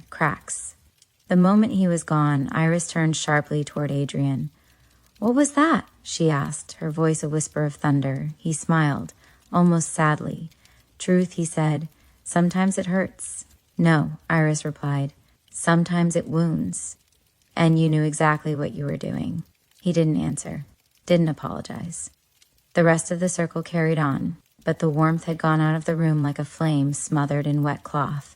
Cracks. The moment he was gone, Iris turned sharply toward Adrian. "What was that?" she asked, her voice a whisper of thunder. He smiled, almost sadly. "Truth," he said. "Sometimes it hurts." "No," Iris replied. "Sometimes it wounds." "And you knew exactly what you were doing." He didn't answer, didn't apologize. The rest of the circle carried on, but the warmth had gone out of the room like a flame smothered in wet cloth.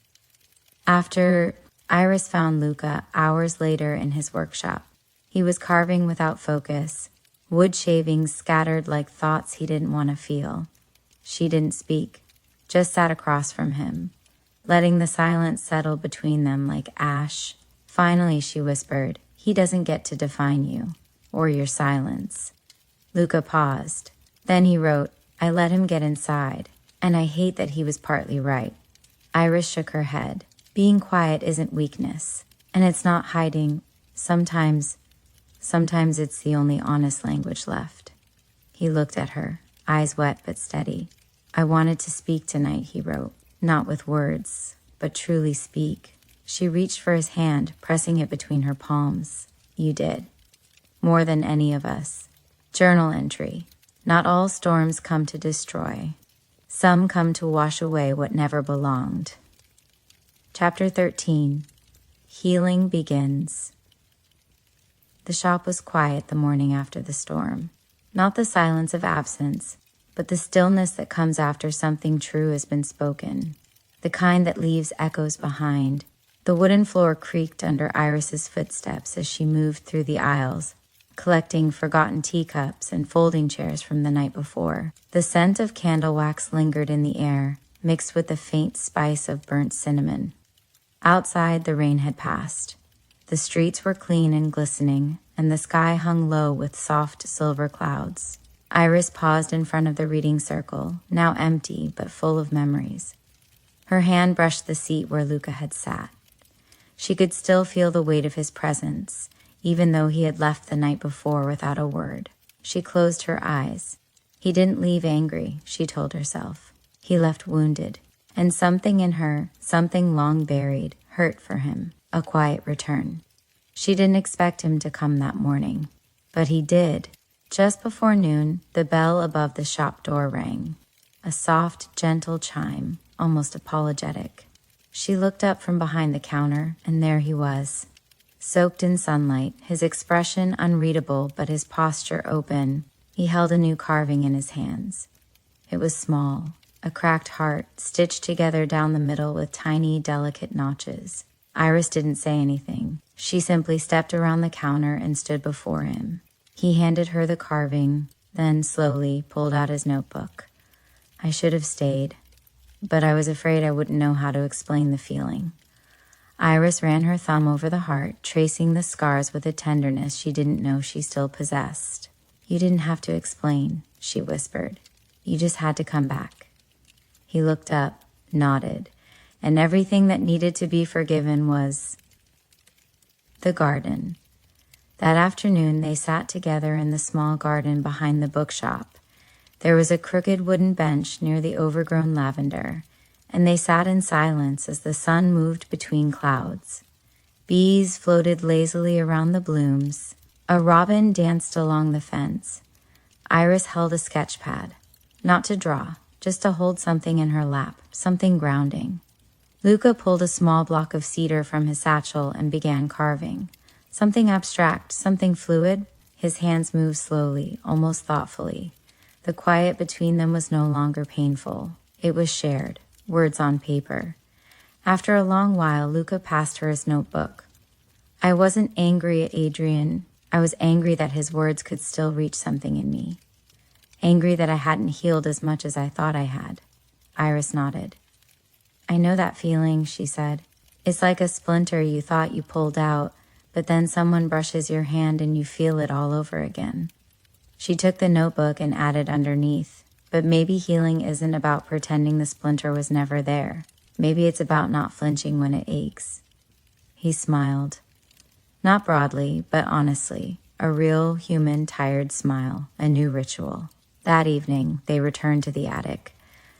After Iris found Luca hours later in his workshop. He was carving without focus, wood shavings scattered like thoughts he didn't want to feel. She didn't speak, just sat across from him, letting the silence settle between them like ash. Finally, she whispered, "He doesn't get to define you, or your silence." Luca paused. Then he wrote, "I let him get inside, and I hate that he was partly right." Iris shook her head. Being quiet isn't weakness, and it's not hiding. Sometimes it's the only honest language left. He looked at her, eyes wet but steady. "I wanted to speak tonight," he wrote. "Not with words, but truly speak." She reached for his hand, pressing it between her palms. "You did. More than any of us." Journal entry. Not all storms come to destroy. Some come to wash away what never belonged. Chapter 13. Healing Begins. The shop was quiet the morning after the storm. Not the silence of absence, but the stillness that comes after something true has been spoken. The kind that leaves echoes behind. The wooden floor creaked under Iris's footsteps as she moved through the aisles, collecting forgotten teacups and folding chairs from the night before. The scent of candle wax lingered in the air, mixed with the faint spice of burnt cinnamon. Outside, the rain had passed. The streets were clean and glistening, and the sky hung low with soft silver clouds. Iris paused in front of the reading circle, now empty but full of memories. Her hand brushed the seat where Luca had sat. She could still feel the weight of his presence, even though he had left the night before without a word. She closed her eyes. He didn't leave angry, she told herself. He left wounded. And something in her, something long buried, hurt for him, a quiet return. She didn't expect him to come that morning, but he did. Just before noon, the bell above the shop door rang. A soft, gentle chime, almost apologetic. She looked up from behind the counter, and there he was. Soaked in sunlight, his expression unreadable but his posture open. He held a new carving in his hands. It was small. A cracked heart, stitched together down the middle with tiny, delicate notches. Iris didn't say anything. She simply stepped around the counter and stood before him. He handed her the carving, then slowly pulled out his notebook. "I should have stayed, but I was afraid I wouldn't know how to explain the feeling." Iris ran her thumb over the heart, tracing the scars with a tenderness she didn't know she still possessed. "You didn't have to explain," she whispered. "You just had to come back." He looked up, nodded, and everything that needed to be forgiven was the garden. That afternoon, they sat together in the small garden behind the bookshop. There was a crooked wooden bench near the overgrown lavender, and they sat in silence as the sun moved between clouds. Bees floated lazily around the blooms. A robin danced along the fence. Iris held a sketch pad, not to draw, just to hold something in her lap, something grounding. Luca pulled a small block of cedar from his satchel and began carving. Something abstract, something fluid. His hands moved slowly, almost thoughtfully. The quiet between them was no longer painful. It was shared, words on paper. After a long while, Luca passed her his notebook. "I wasn't angry at Adrian. I was angry that his words could still reach something in me. Angry that I hadn't healed as much as I thought I had." Iris nodded. "I know that feeling," she said. "It's like a splinter you thought you pulled out, but then someone brushes your hand and you feel it all over again." She took the notebook and added underneath, "But maybe healing isn't about pretending the splinter was never there. Maybe it's about not flinching when it aches." He smiled. Not broadly, but honestly. A real, human, tired smile. A new ritual. That evening, they returned to the attic.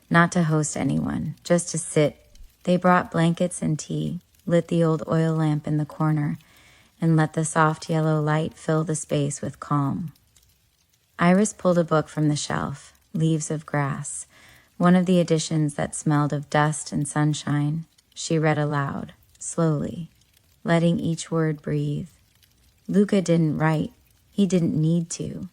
Not to host anyone, just to sit. They brought blankets and tea. lit the old oil lamp in the corner, and let the soft yellow light fill the space with calm. Iris pulled a book from the shelf, Leaves of Grass, one of the editions that smelled of dust and sunshine. She read aloud, slowly, letting each word breathe. Luca didn't write. He didn't need to.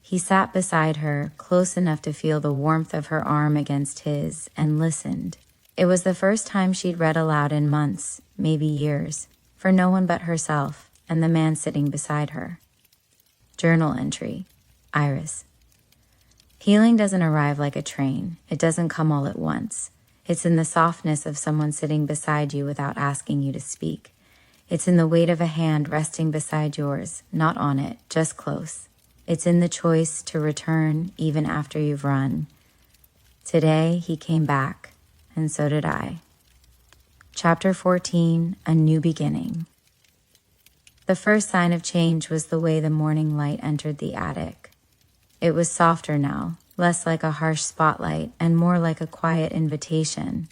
He sat beside her, close enough to feel the warmth of her arm against his, and listened. It was the first time she'd read aloud in months, maybe years, for no one but herself and the man sitting beside her. Journal entry. Iris. Healing doesn't arrive like a train. It doesn't come all at once. It's in the softness of someone sitting beside you without asking you to speak. It's in the weight of a hand resting beside yours, not on it, just close. It's in the choice to return even after you've run. Today, he came back, and so did I. Chapter 14, A New Beginning. The first sign of change was the way the morning light entered the attic. It was softer now, less like a harsh spotlight and more like a quiet invitation.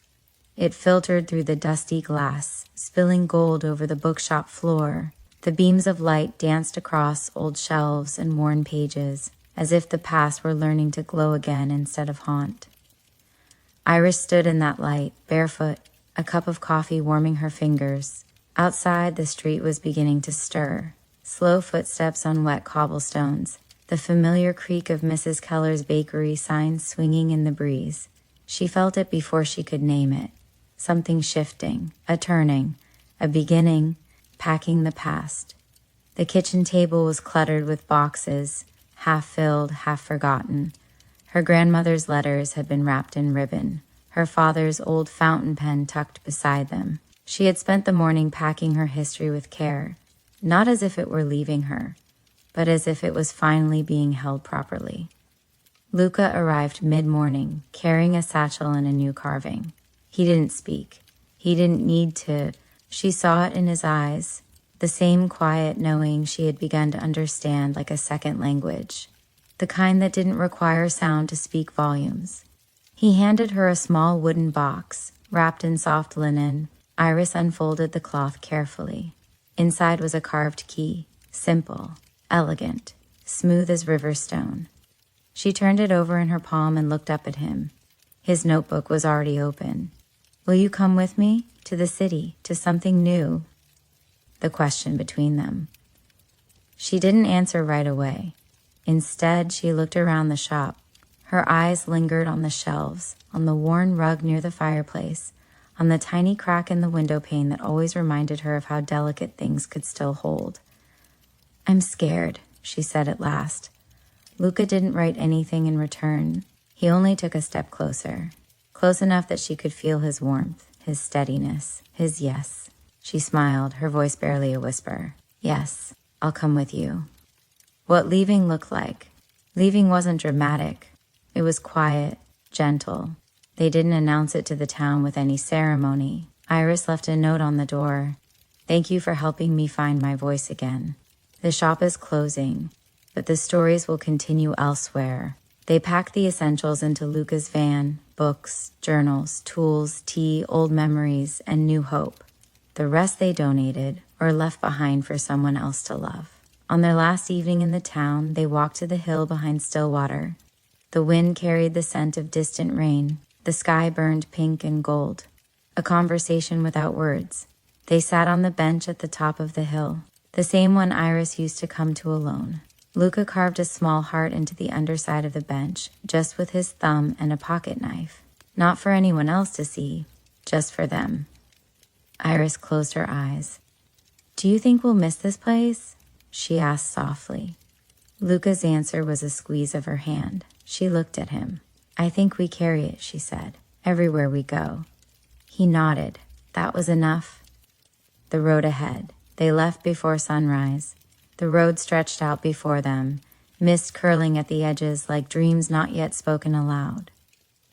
It filtered through the dusty glass, spilling gold over the bookshop floor. The beams of light danced across old shelves and worn pages, as if the past were learning to glow again instead of haunt. Iris stood in that light, barefoot, a cup of coffee warming her fingers. Outside, the street was beginning to stir. Slow footsteps on wet cobblestones, the familiar creak of Mrs. Keller's bakery sign swinging in the breeze. She felt it before she could name it. Something shifting, a turning, a beginning, packing the past. The kitchen table was cluttered with boxes, half filled, half forgotten. Her grandmother's letters had been wrapped in ribbon, her father's old fountain pen tucked beside them. She had spent the morning packing her history with care, not as if it were leaving her, but as if it was finally being held properly. Luca arrived mid-morning, carrying a satchel and a new carving. He didn't speak. He didn't need to. She saw it in his eyes, the same quiet knowing she had begun to understand like a second language, the kind that didn't require sound to speak volumes. He handed her a small wooden box, wrapped in soft linen. Iris unfolded the cloth carefully. Inside was a carved key, simple, elegant, smooth as river stone. She turned it over in her palm and looked up at him. His notebook was already open. "Will you come with me? To the city, to something new?" The question between them. She didn't answer right away. Instead, she looked around the shop. Her eyes lingered on the shelves, on the worn rug near the fireplace, on the tiny crack in the window pane that always reminded her of how delicate things could still hold. "I'm scared," she said at last. Luca didn't write anything in return. He only took a step closer, close enough that she could feel his warmth, his steadiness, his yes. She smiled, her voice barely a whisper. "Yes, I'll come with you." What leaving looked like. Leaving wasn't dramatic. It was quiet, gentle. They didn't announce it to the town with any ceremony. Iris left a note on the door. "Thank you for helping me find my voice again. The shop is closing, but the stories will continue elsewhere." They packed the essentials into Luca's van, books, journals, tools, tea, old memories, and new hope. The rest they donated or left behind for someone else to love. On their last evening in the town, they walked to the hill behind Stillwater. The wind carried the scent of distant rain. The sky burned pink and gold. A conversation without words. They sat on the bench at the top of the hill, the same one Iris used to come to alone. Luca carved a small heart into the underside of the bench, just with his thumb and a pocket knife. Not for anyone else to see, just for them. Iris closed her eyes. "Do you think we'll miss this place?" she asked softly. Luca's answer was a squeeze of her hand. She looked at him. "I think we carry it," she said, "everywhere we go." He nodded. That was enough. The road ahead. They left before sunrise. The road stretched out before them, mist curling at the edges like dreams not yet spoken aloud.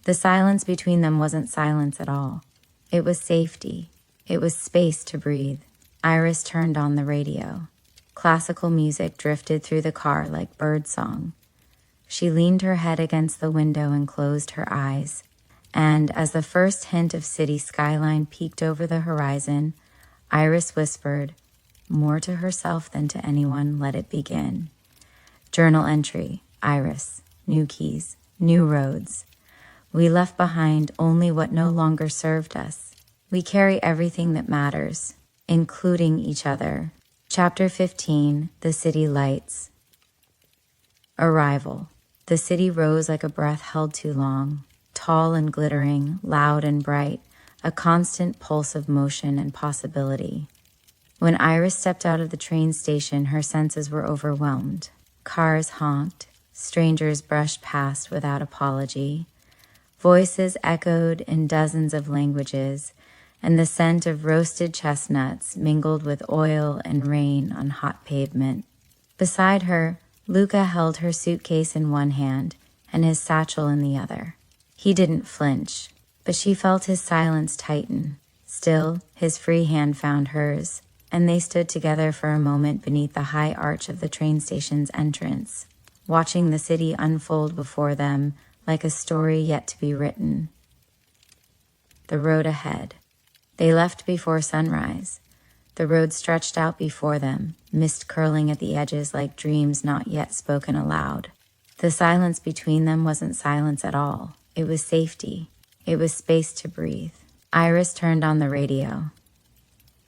The silence between them wasn't silence at all. It was safety. It was space to breathe. Iris turned on the radio. Classical music drifted through the car like birdsong. She leaned her head against the window and closed her eyes. And as the first hint of city skyline peeked over the horizon, Iris whispered, more to herself than to anyone, let it begin. Journal entry, Iris, new keys, new roads. We left behind only what no longer served us. We carry everything that matters, including each other. Chapter 15, The City Lights. Arrival. The city rose like a breath held too long, tall and glittering, loud and bright, a constant pulse of motion and possibility. When Iris stepped out of the train station, her senses were overwhelmed. Cars honked, strangers brushed past without apology, voices echoed in dozens of languages, and the scent of roasted chestnuts mingled with oil and rain on hot pavement. Beside her, Luca held her suitcase in one hand and his satchel in the other. He didn't flinch, but she felt his silence tighten. Still, his free hand found hers, and they stood together for a moment beneath the high arch of the train station's entrance, watching the city unfold before them like a story yet to be written. The road ahead. They left before sunrise. The road stretched out before them, mist curling at the edges like dreams not yet spoken aloud. The silence between them wasn't silence at all. It was safety. It was space to breathe. Iris turned on the radio.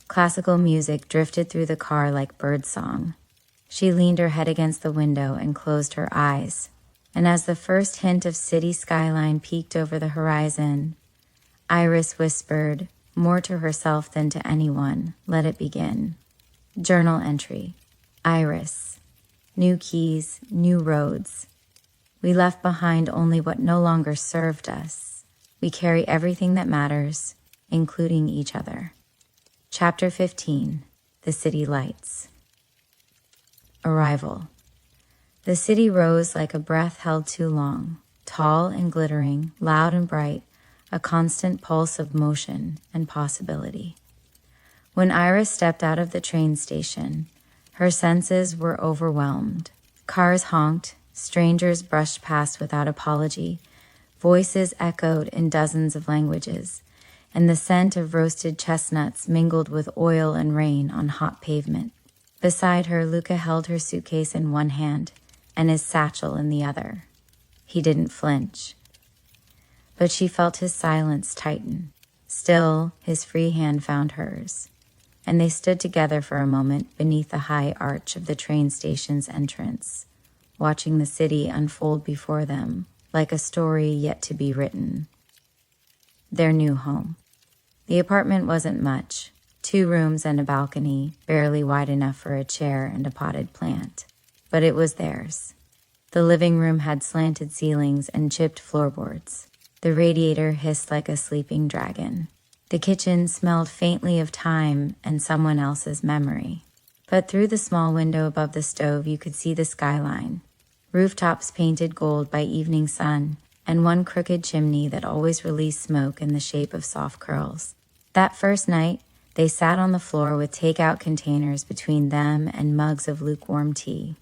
Classical music drifted through the car like birdsong. She leaned her head against the window and closed her eyes. And as the first hint of city skyline peeked over the horizon, Iris whispered, more to herself than to anyone, let it begin. Journal entry, Iris, new keys, new roads. We left behind only what no longer served us. We carry everything that matters, including each other. Chapter 15, The City Lights. Arrival. The city rose like a breath held too long, tall and glittering, loud and bright, a constant pulse of motion and possibility. When Iris stepped out of the train station, her senses were overwhelmed. Cars honked, strangers brushed past without apology, voices echoed in dozens of languages, and the scent of roasted chestnuts mingled with oil and rain on hot pavement. Beside her, Luca held her suitcase in one hand and his satchel in the other. He didn't flinch, but she felt his silence tighten. Still, his free hand found hers, and they stood together for a moment beneath the high arch of the train station's entrance, watching the city unfold before them like a story yet to be written. Their new home. The apartment wasn't much, 2 rooms and a balcony, barely wide enough for a chair and a potted plant. But it was theirs. The living room had slanted ceilings and chipped floorboards. The radiator hissed like a sleeping dragon. The kitchen smelled faintly of time and someone else's memory. But through the small window above the stove, you could see the skyline. Rooftops painted gold by evening sun, and one crooked chimney that always released smoke in the shape of soft curls. That first night, they sat on the floor with takeout containers between them and mugs of lukewarm tea.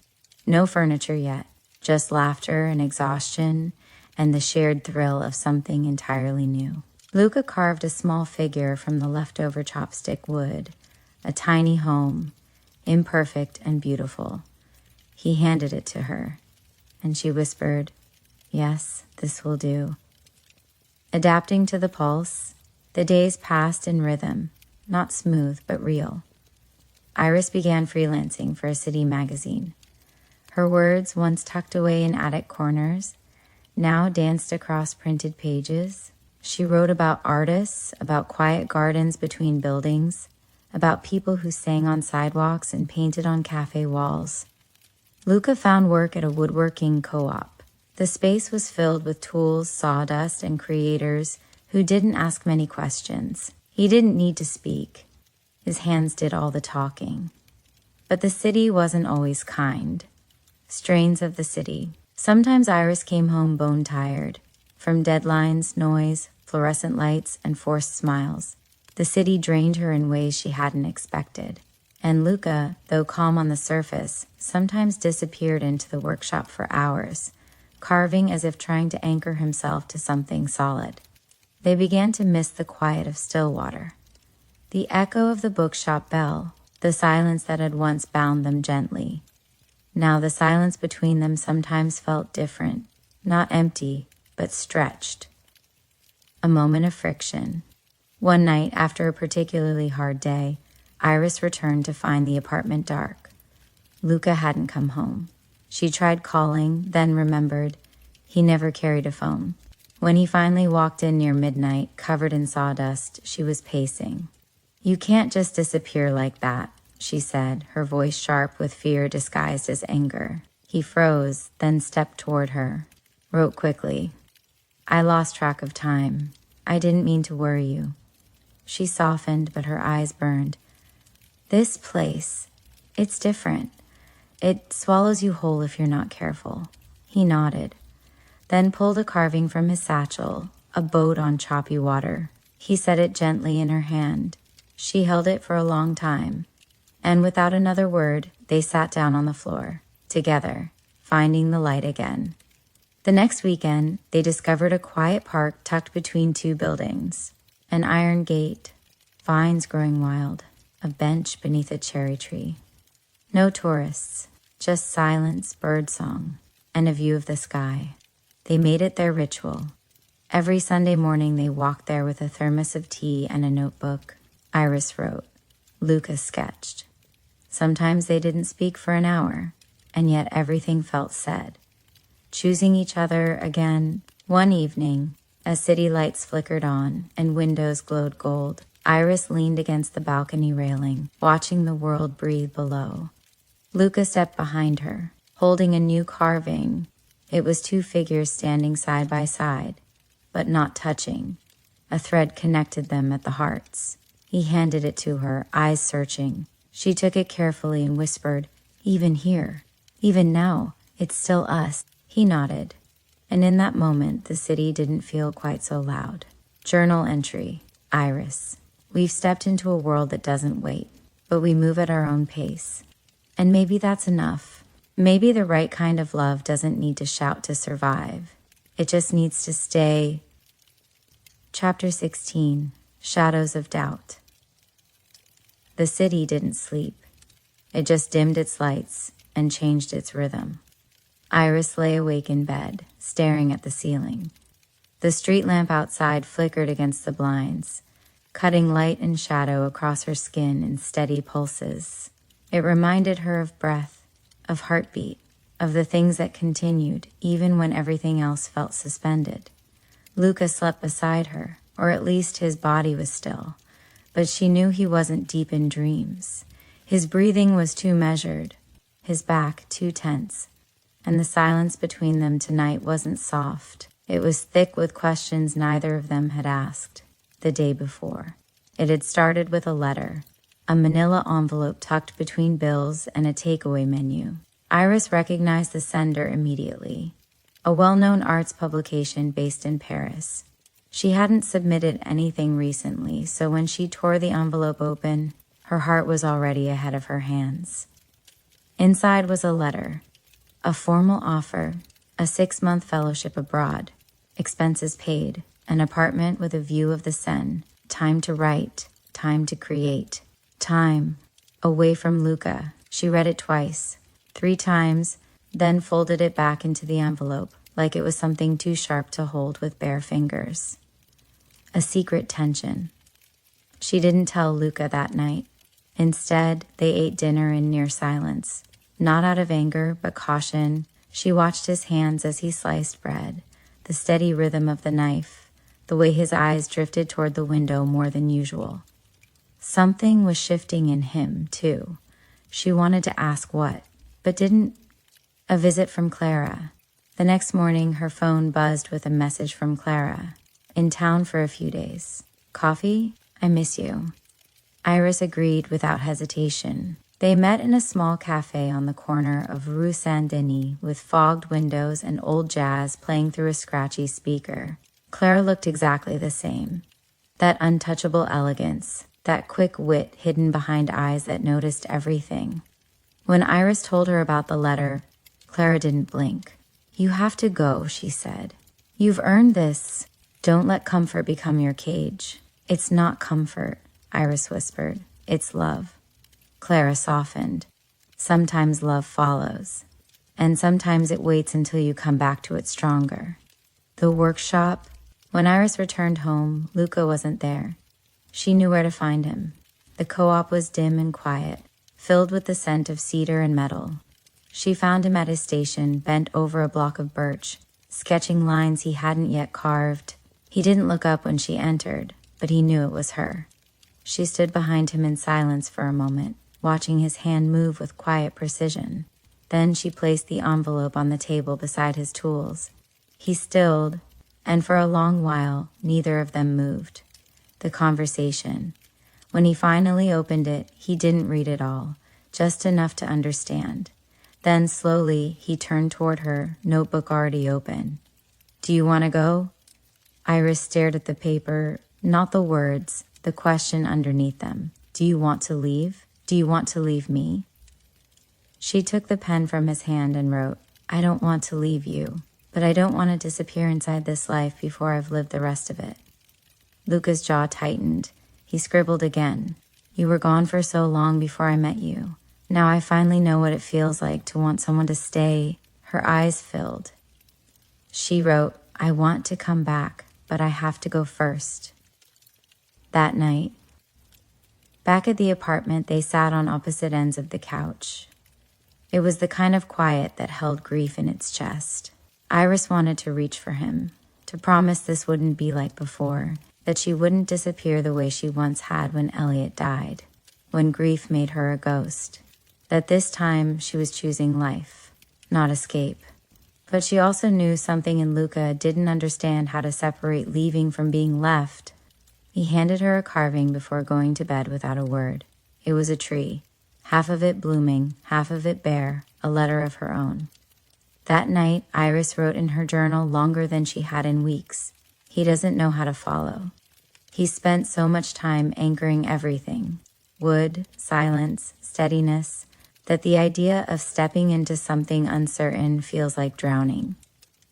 No furniture yet, just laughter and exhaustion and the shared thrill of something entirely new. Luca carved a small figure from the leftover chopstick wood, a tiny home, imperfect and beautiful. He handed it to her, and she whispered, "Yes, this will do." Adapting to the pulse, the days passed in rhythm, not smooth but real. Iris began freelancing for a city magazine. Her words, once tucked away in attic corners, now danced across printed pages. She wrote about artists, about quiet gardens between buildings, about people who sang on sidewalks and painted on cafe walls. Luca found work at a woodworking co-op. The space was filled with tools, sawdust, and creators who didn't ask many questions. He didn't need to speak. His hands did all the talking. But the city wasn't always kind. Strains of the city. Sometimes Iris came home bone-tired, from deadlines, noise, fluorescent lights, and forced smiles. The city drained her in ways she hadn't expected. And Luca, though calm on the surface, sometimes disappeared into the workshop for hours, carving as if trying to anchor himself to something solid. They began to miss the quiet of Stillwater, The echo of the bookshop bell, the silence that had once bound them gently. Now the silence between them sometimes felt different, not empty, but stretched. A moment of friction. One night, after a particularly hard day, Iris returned to find the apartment dark. Luca hadn't come home. She tried calling, then remembered he never carried a phone. When he finally walked in near midnight, covered in sawdust, she was pacing. "You can't just disappear like that," she said, her voice sharp with fear disguised as anger. He froze, then stepped toward her. Wrote quickly, "I lost track of time. I didn't mean to worry you." She softened, but her eyes burned. "This place, it's different. It swallows you whole if you're not careful." He nodded, then pulled a carving from his satchel, a boat on choppy water. He set it gently in her hand. She held it for a long time, and without another word, they sat down on the floor, together, finding the light again. The next weekend, they discovered a quiet park tucked between two buildings, an iron gate, vines growing wild, a bench beneath a cherry tree. No tourists, just silence, birdsong, and a view of the sky. They made it their ritual. Every Sunday morning they walked there with a thermos of tea and a notebook. Iris wrote. Luca sketched. Sometimes they didn't speak for an hour, and yet everything felt said. Choosing each other again, one evening, as city lights flickered on and windows glowed gold, Iris leaned against the balcony railing, watching the world breathe below. Luca stepped behind her, holding a new carving. It was two figures standing side by side, but not touching. A thread connected them at the hearts. He handed it to her, eyes searching. She took it carefully and whispered, "Even here, even now, it's still us." He nodded, and in that moment, the city didn't feel quite so loud. Journal entry, Iris. We've stepped into a world that doesn't wait, but we move at our own pace. And maybe that's enough. Maybe the right kind of love doesn't need to shout to survive. It just needs to stay. Chapter 16, Shadows of Doubt. The city didn't sleep. It just dimmed its lights and changed its rhythm. Iris lay awake in bed, staring at the ceiling. The street lamp outside flickered against the blinds, cutting light and shadow across her skin in steady pulses. It reminded her of breath, of heartbeat, of the things that continued even when everything else felt suspended. Luca slept beside her, or at least his body was still, but she knew he wasn't deep in dreams. His breathing was too measured, his back too tense, and the silence between them tonight wasn't soft. It was thick with questions neither of them had asked the day before. It had started with a letter, a manila envelope tucked between bills and a takeaway menu. Iris recognized the sender immediately, a well-known arts publication based in Paris. She hadn't submitted anything recently, so when she tore the envelope open, her heart was already ahead of her hands. Inside was a letter, a formal offer, a 6-month fellowship abroad, expenses paid, an apartment with a view of the Seine, time to write, time to create, time away from Luca. She read it twice, 3 times, then folded it back into the envelope like it was something too sharp to hold with bare fingers. A secret tension. She didn't tell Luca that night. Instead, they ate dinner in near silence. Not out of anger, but caution. She watched his hands as he sliced bread, the steady rhythm of the knife, the way his eyes drifted toward the window more than usual. Something was shifting in him, too. She wanted to ask what, but didn't. A visit from Clara. The next morning, her phone buzzed with a message from Clara. In town for a few days. Coffee? I miss you. Iris agreed without hesitation. They met in a small cafe on the corner of Rue Saint-Denis with fogged windows and old jazz playing through a scratchy speaker. Clara looked exactly the same. That untouchable elegance, that quick wit hidden behind eyes that noticed everything. When Iris told her about the letter, Clara didn't blink. You have to go, she said. You've earned this. Don't let comfort become your cage. It's not comfort. Iris whispered. It's love. Clara softened. Sometimes love follows, and sometimes it waits until you come back to it stronger. The workshop. When Iris returned home, Luca wasn't there. She knew where to find him. The co-op was dim and quiet, filled with the scent of cedar and metal. She found him at his station, bent over a block of birch, sketching lines he hadn't yet carved. He didn't look up when she entered, but he knew it was her. She stood behind him in silence for a moment, watching his hand move with quiet precision. Then she placed the envelope on the table beside his tools. He stilled, and for a long while, neither of them moved. The conversation. When he finally opened it, he didn't read it all, just enough to understand. Then slowly, he turned toward her, notebook already open. Do you want to go? Iris stared at the paper, not the words, the question underneath them. Do you want to leave? Do you want to leave me? She took the pen from his hand and wrote, I don't want to leave you, but I don't want to disappear inside this life before I've lived the rest of it. Luca's jaw tightened. He scribbled again. You were gone for so long before I met you. Now I finally know what it feels like to want someone to stay. Her eyes filled. She wrote, I want to come back, but I have to go first. That night, back at the apartment, they sat on opposite ends of the couch. It was the kind of quiet that held grief in its chest. Iris wanted to reach for him, to promise this wouldn't be like before, that she wouldn't disappear the way she once had when Elliot died, when grief made her a ghost, that this time she was choosing life, not escape. But she also knew something in Luca didn't understand how to separate leaving from being left. He handed her a carving before going to bed without a word. It was a tree, half of it blooming, half of it bare, a letter of her own. That night, Iris wrote in her journal longer than she had in weeks. He doesn't know how to follow. He spent so much time anchoring everything, wood, silence, steadiness, that the idea of stepping into something uncertain feels like drowning.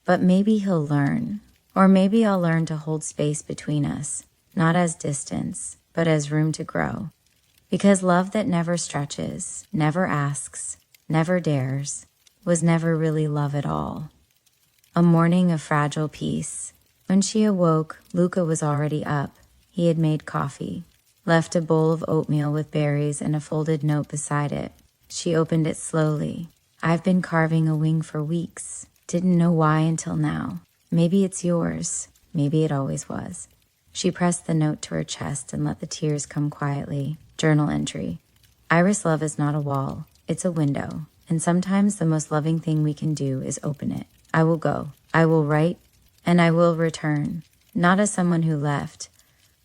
But maybe he'll learn, or maybe I'll learn to hold space between us, not as distance, but as room to grow. Because love that never stretches, never asks, never dares, was never really love at all. A morning of fragile peace. When she awoke, Luca was already up. He had made coffee, left a bowl of oatmeal with berries and a folded note beside it. She opened it slowly. I've been carving a wing for weeks. Didn't know why until now. Maybe it's yours. Maybe it always was. She pressed the note to her chest and let the tears come quietly. Journal entry. Iris' love is not a wall. It's a window. And sometimes the most loving thing we can do is open it. I will go. I will write. And I will return. Not as someone who left,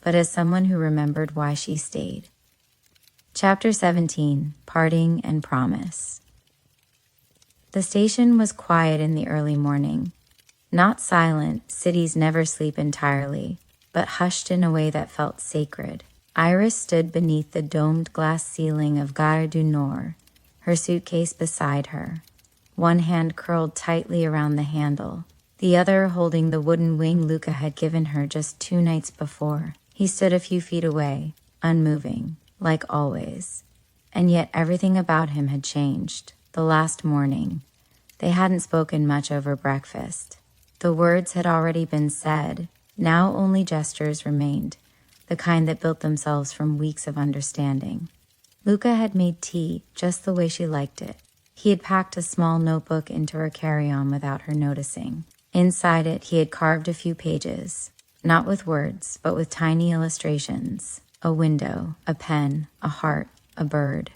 but as someone who remembered why she stayed. Chapter 17. Parting and Promise. The station was quiet in the early morning. Not silent, cities never sleep entirely, but hushed in a way that felt sacred. Iris stood beneath the domed glass ceiling of Gare du Nord, her suitcase beside her, one hand curled tightly around the handle, the other holding the wooden wing Luca had given her just 2 nights before. He stood a few feet away, unmoving, like always. And yet everything about him had changed. The last morning, they hadn't spoken much over breakfast. The words had already been said. Now only gestures remained, the kind that built themselves from weeks of understanding. Luca had made tea just the way she liked it. He had packed a small notebook into her carry-on without her noticing. Inside it, he had carved a few pages, not with words, but with tiny illustrations. A window, a pen, a heart, a bird.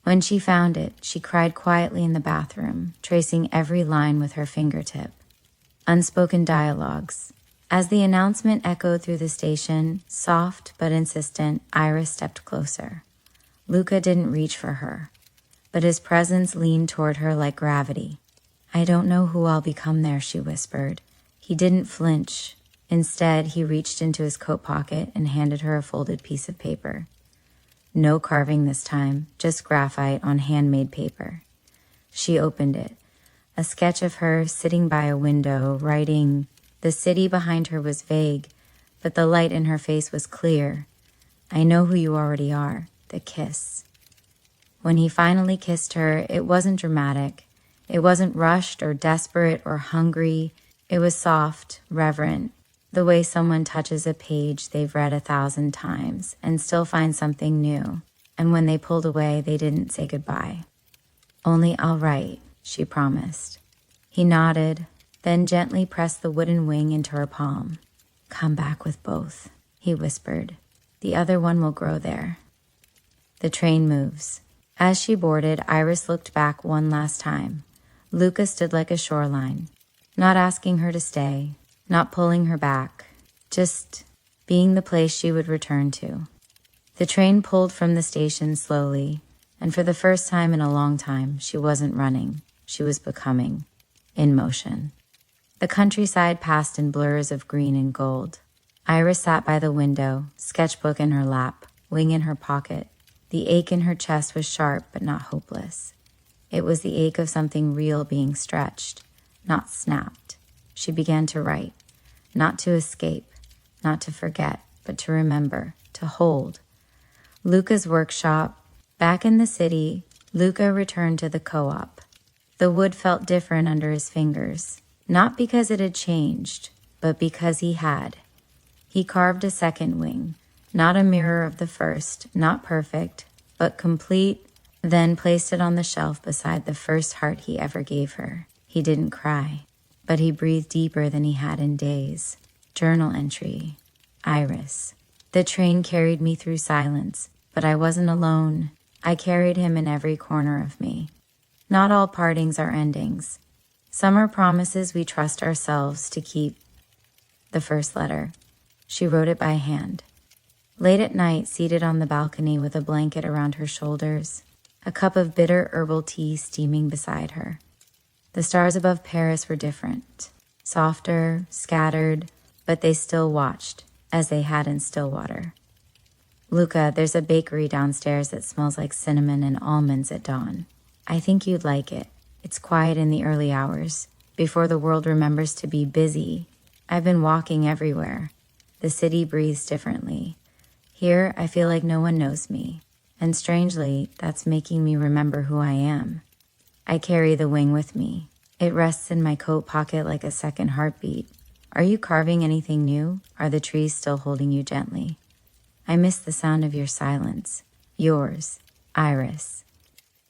When she found it, she cried quietly in the bathroom, tracing every line with her fingertip. Unspoken dialogues. As the announcement echoed through the station, soft but insistent, Iris stepped closer. Luca didn't reach for her, but his presence leaned toward her like gravity. I don't know who I'll become there, she whispered. He didn't flinch. Instead, he reached into his coat pocket and handed her a folded piece of paper. No carving this time, just graphite on handmade paper. She opened it. A sketch of her sitting by a window, writing. The city behind her was vague, but the light in her face was clear. I know who you already are. The kiss. When he finally kissed her, it wasn't dramatic. It wasn't rushed or desperate or hungry. It was soft, reverent, the way someone touches a page they've read 1,000 times and still finds something new. And when they pulled away, they didn't say goodbye. Only I'll write, she promised. He nodded, then gently pressed the wooden wing into her palm. Come back with both, he whispered. The other one will grow there. The train moves. As she boarded, Iris looked back one last time. Luca stood like a shoreline, not asking her to stay, not pulling her back, just being the place she would return to. The train pulled from the station slowly, and for the first time in a long time, she wasn't running. She was becoming, in motion. The countryside passed in blurs of green and gold. Iris sat by the window, sketchbook in her lap, wing in her pocket. The ache in her chest was sharp but not hopeless. It was the ache of something real being stretched, not snapped. She began to write, not to escape, not to forget, but to remember, to hold. Luca's workshop. Back in the city, Luca returned to the co-op. The wood felt different under his fingers, not because it had changed, but because he had. He carved a second wing, not a mirror of the first, not perfect, but complete, then placed it on the shelf beside the first heart he ever gave her. He didn't cry, but he breathed deeper than he had in days. Journal entry. Iris. The train carried me through silence, but I wasn't alone. I carried him in every corner of me. Not all partings are endings. Some are promises we trust ourselves to keep. The first letter. She wrote it by hand. Late at night, seated on the balcony with a blanket around her shoulders, a cup of bitter herbal tea steaming beside her. The stars above Paris were different, softer, scattered, but they still watched, as they had in Stillwater. Luca, there's a bakery downstairs that smells like cinnamon and almonds at dawn. I think you'd like it. It's quiet in the early hours, before the world remembers to be busy. I've been walking everywhere. The city breathes differently. Here, I feel like no one knows me, and strangely, that's making me remember who I am. I carry the wing with me. It rests in my coat pocket like a second heartbeat. Are you carving anything new? Are the trees still holding you gently? I miss the sound of your silence. Yours, Iris.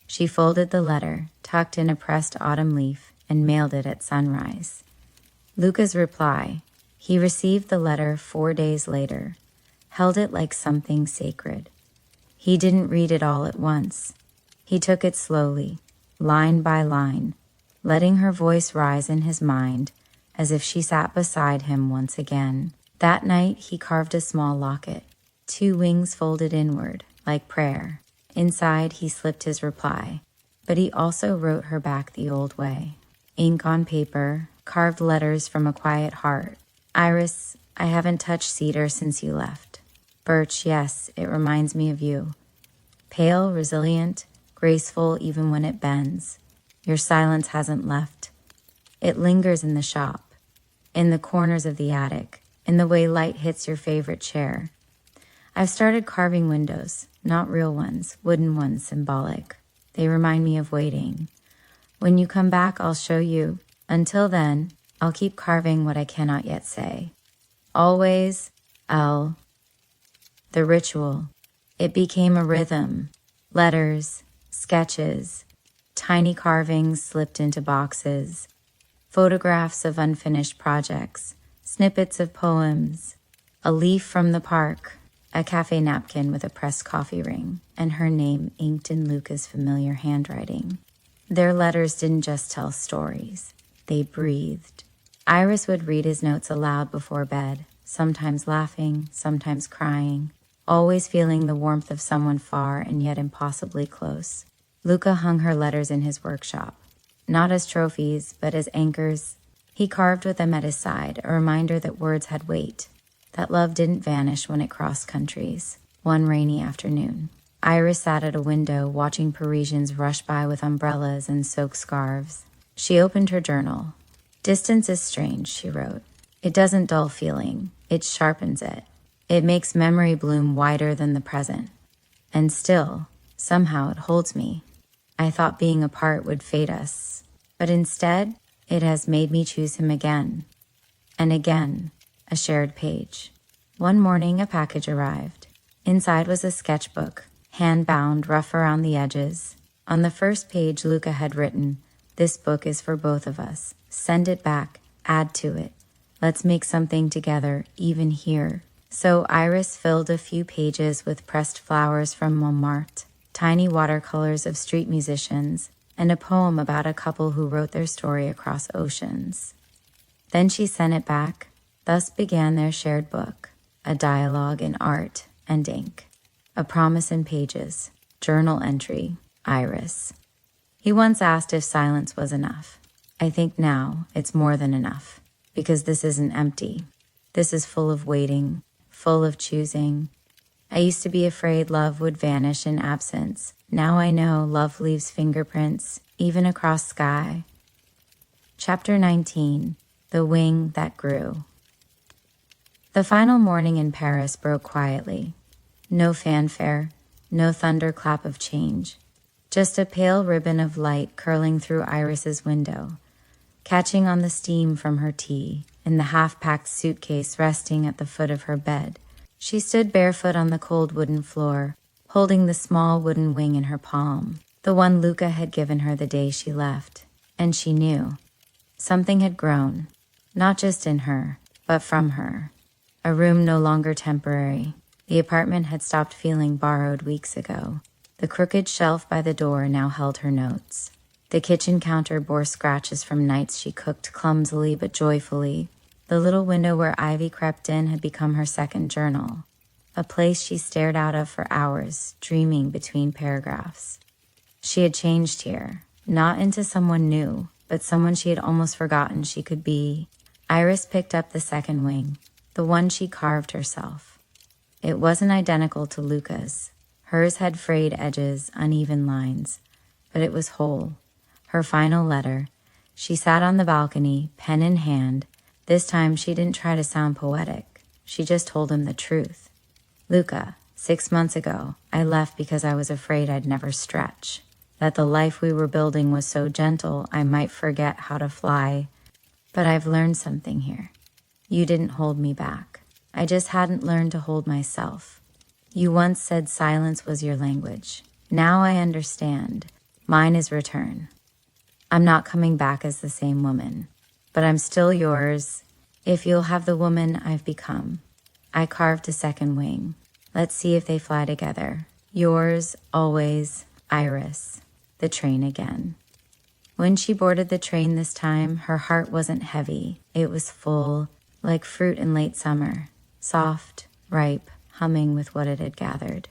She folded the letter, tucked in a pressed autumn leaf, and mailed it at sunrise. Luca's reply. He received the letter 4 days later, held it like something sacred. He didn't read it all at once. He took it slowly, line by line, letting her voice rise in his mind as if she sat beside him once again. That night, he carved a small locket, 2 wings folded inward, like prayer. Inside, he slipped his reply, but he also wrote her back the old way. Ink on paper, carved letters from a quiet heart. Iris, I haven't touched cedar since you left. Birch, yes, it reminds me of you. Pale, resilient, graceful even when it bends. Your silence hasn't left. It lingers in the shop, in the corners of the attic, in the way light hits your favorite chair. I've started carving windows, not real ones, wooden ones, symbolic. They remind me of waiting. When you come back, I'll show you. Until then, I'll keep carving what I cannot yet say. Always, L. The ritual. It became a rhythm. Letters, sketches, tiny carvings slipped into boxes, photographs of unfinished projects, snippets of poems, a leaf from the park, a cafe napkin with a pressed coffee ring, and her name inked in Luca's familiar handwriting. Their letters didn't just tell stories. They breathed. Iris would read his notes aloud before bed, sometimes laughing, sometimes crying, always feeling the warmth of someone far and yet impossibly close. Luca hung her letters in his workshop, not as trophies, but as anchors. He carved with them at his side, a reminder that words had weight, that love didn't vanish when it crossed countries. One rainy afternoon, Iris sat at a window watching Parisians rush by with umbrellas and soaked scarves. She opened her journal. Distance is strange, she wrote. It doesn't dull feeling. It sharpens it. It makes memory bloom wider than the present. And still, somehow it holds me. I thought being apart would fade us, but instead, it has made me choose him again. And again, a shared page. One morning, a package arrived. Inside was a sketchbook, hand-bound, rough around the edges. On the first page, Luca had written, "This book is for both of us. Send it back, add to it. Let's make something together, even here." So Iris filled a few pages with pressed flowers from Montmartre, tiny watercolors of street musicians, and a poem about a couple who wrote their story across oceans. Then she sent it back. Thus began their shared book, a dialogue in art and ink, a promise in pages, journal entry, Iris. He once asked if silence was enough. I think now it's more than enough, because this isn't empty. This is full of waiting, full of choosing. I used to be afraid love would vanish in absence. Now I know love leaves fingerprints, even across sky. Chapter 19, The Wing That Grew. The final morning in Paris broke quietly. No fanfare, no thunderclap of change. Just a pale ribbon of light curling through Iris's window, catching on the steam from her tea, and the half-packed suitcase resting at the foot of her bed. She stood barefoot on the cold wooden floor, holding the small wooden wing in her palm, the one Luca had given her the day she left. And she knew. Something had grown, not just in her, but from her. A room no longer temporary. The apartment had stopped feeling borrowed weeks ago. The crooked shelf by the door now held her notes. The kitchen counter bore scratches from nights she cooked clumsily but joyfully. The little window where ivy crept in had become her second journal, a place she stared out of for hours, dreaming between paragraphs. She had changed here, not into someone new, but someone she had almost forgotten she could be. Iris picked up the second wing, the one she carved herself. It wasn't identical to Luca's. Hers had frayed edges, uneven lines, but it was whole. Her final letter. She sat on the balcony, pen in hand. This time she didn't try to sound poetic. She just told him the truth. Luca, 6 months ago, I left because I was afraid I'd never stretch, that the life we were building was so gentle I might forget how to fly. But I've learned something here. You didn't hold me back. I just hadn't learned to hold myself. You once said silence was your language. Now I understand. Mine is return. I'm not coming back as the same woman, but I'm still yours if you'll have the woman I've become. I carved a second wing. Let's see if they fly together. Yours, always, Iris. The train again. When she boarded the train this time, her heart wasn't heavy. It was full, like fruit in late summer, soft, ripe, humming with what it had gathered.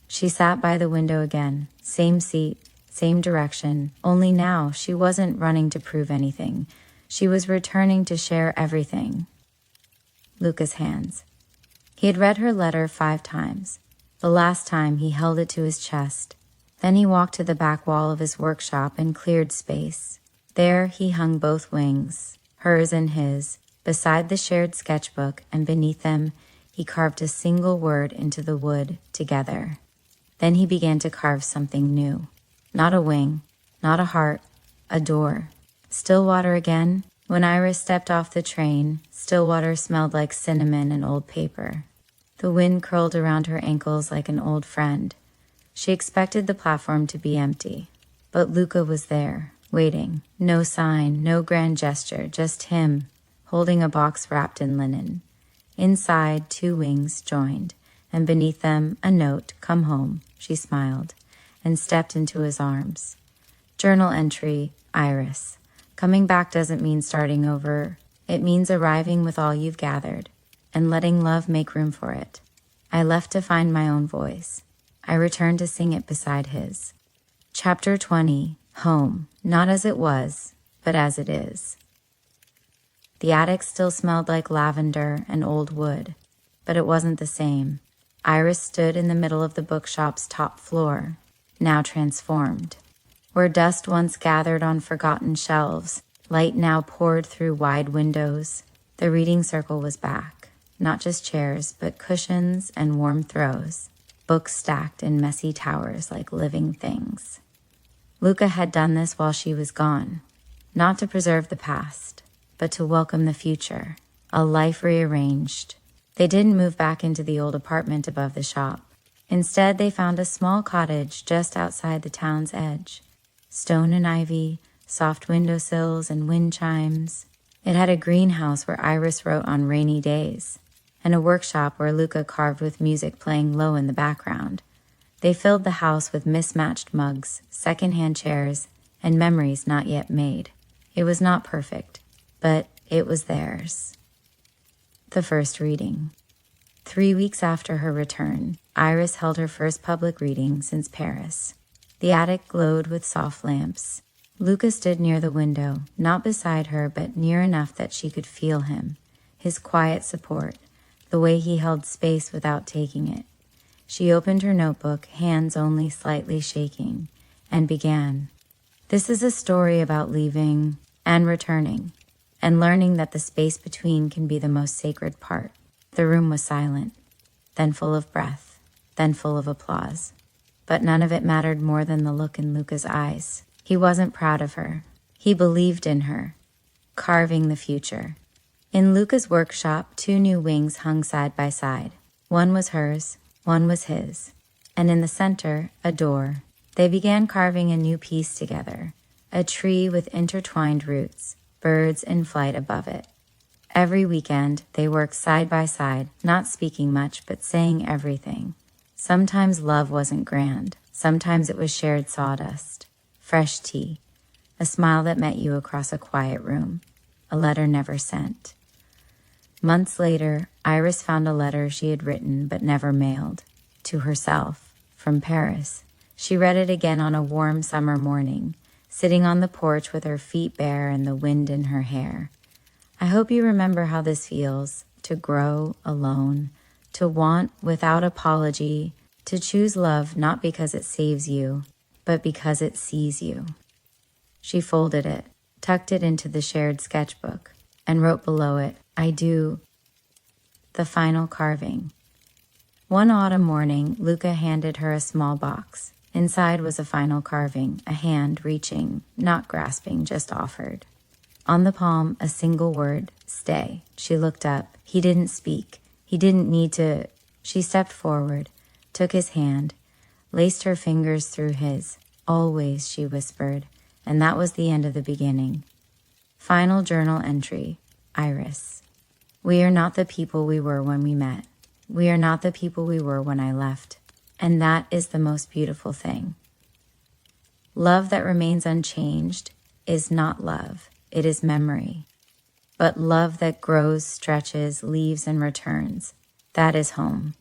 She sat by the window again, same seat, same direction, only now she wasn't running to prove anything. She was returning to share everything. Luca's hands. He had read her letter 5 times. The last time he held it to his chest. Then he walked to the back wall of his workshop and cleared space. There he hung both wings, hers and his, beside the shared sketchbook, and beneath them he carved a single word into the wood, together. Then he began to carve something new. Not a wing, not a heart, a door. Stillwater again. When Iris stepped off the train, Stillwater smelled like cinnamon and old paper. The wind curled around her ankles like an old friend. She expected the platform to be empty, but Luca was there, waiting. No sign, no grand gesture, just him, holding a box wrapped in linen. Inside, 2 wings joined, and beneath them, a note, "Come home," she smiled, and stepped into his arms. Journal entry, Iris. Coming back doesn't mean starting over. It means arriving with all you've gathered, and letting love make room for it. I left to find my own voice. I returned to sing it beside his. Chapter 20, Home, not as it was, but as it is. The attic still smelled like lavender and old wood, but it wasn't the same. Iris stood in the middle of the bookshop's top floor, now transformed. Where dust once gathered on forgotten shelves, light now poured through wide windows. The reading circle was back. not just chairs, but cushions and warm throws, books stacked in messy towers like living things. Luca had done this while she was gone, not to preserve the past, but to welcome the future, a life rearranged. They didn't move back into the old apartment above the shop. Instead, they found a small cottage just outside the town's edge. Stone and ivy, soft windowsills and wind chimes. It had a greenhouse where Iris wrote on rainy days, and a workshop where Luca carved with music playing low in the background. They filled the house with mismatched mugs, secondhand chairs, and memories not yet made. It was not perfect, but it was theirs. The first reading. 3 weeks after her return, Iris held her first public reading since Paris. The attic glowed with soft lamps. Luca stood near the window, not beside her, but near enough that she could feel him, his quiet support, the way he held space without taking it. She opened her notebook, hands only slightly shaking, and began. This is a story about leaving and returning, and learning that the space between can be the most sacred part. The room was silent, then full of breath, then full of applause. But none of it mattered more than the look in Luca's eyes. He wasn't proud of her. He believed in her, carving the future. In Luca's workshop, 2 new wings hung side by side. One was hers, one was his. And in the center, a door. They began carving a new piece together, a tree with intertwined roots, birds in flight above it. Every weekend, they worked side by side, not speaking much, but saying everything. Sometimes love wasn't grand. Sometimes it was shared sawdust, fresh tea, a smile that met you across a quiet room, a letter never sent. Months later, Iris found a letter she had written but never mailed, to herself, from Paris. She read it again on a warm summer morning, sitting on the porch with her feet bare and the wind in her hair. I hope you remember how this feels, to grow alone, to want without apology, to choose love not because it saves you, but because it sees you. She folded it, tucked it into the shared sketchbook, and wrote below it, I do. The final carving. One autumn morning, Luca handed her a small box. Inside was a final carving, a hand reaching, not grasping, just offered. On the palm, a single word, stay. She looked up. He didn't speak. He didn't need to. She stepped forward, took his hand, laced her fingers through his. Always, she whispered, and that was the end of the beginning. Final journal entry, Iris. We are not the people we were when we met. We are not the people we were when I left. And that is the most beautiful thing. Love that remains unchanged is not love, it is memory. But love that grows, stretches, leaves, and returns, that is home.